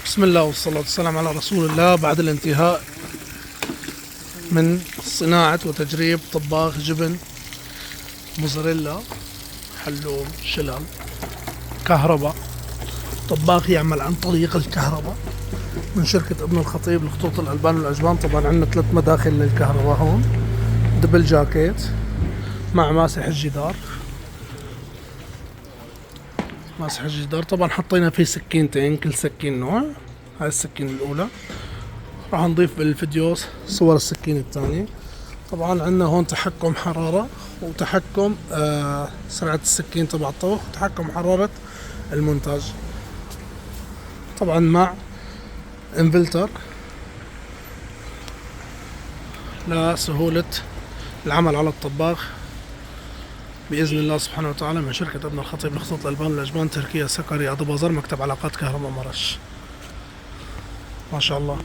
بسم الله والصلاة والسلام على رسول الله. بعد الانتهاء من صناعة وتجريب طباخ جبن موزاريلا حلوم شلل كهرباء، طباخ يعمل عن طريق الكهرباء من شركة ابن الخطيب لخطوط الألبان والأجبان. طبعا عندنا 3 مداخل للكهرباء هون، دبل جاكيت مع ماسح الجدار. ماسح الجدار طبعا حطينا فيه سكينتين، كل سكين نوع. هاي السكينة الأولى، راح نضيف بالفيديو صور السكينة الثانية. طبعا عندنا هون تحكم حرارة وتحكم سرعة السكين تبع الطبخ وتحكم حرارة المونتاج، طبعا مع انفلتر لسهولة العمل على الطباخ بإذن الله سبحانه وتعالى. من شركة ابن الخطيب لخطوط الألبان والأجبان، تركيا، سكري، أبو بازار، مكتب علاقات كهرباء مرش. ما شاء الله.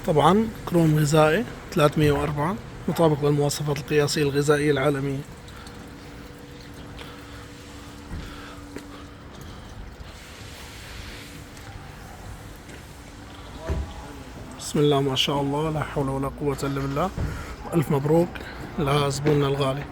طبعا كروم غذائي 304 مطابق للمواصفات القياسية الغذائية العالمية. بسم الله ما شاء الله، لا حول ولا قوة إلا بالله. ألف مبروك لزبوننا الغالي.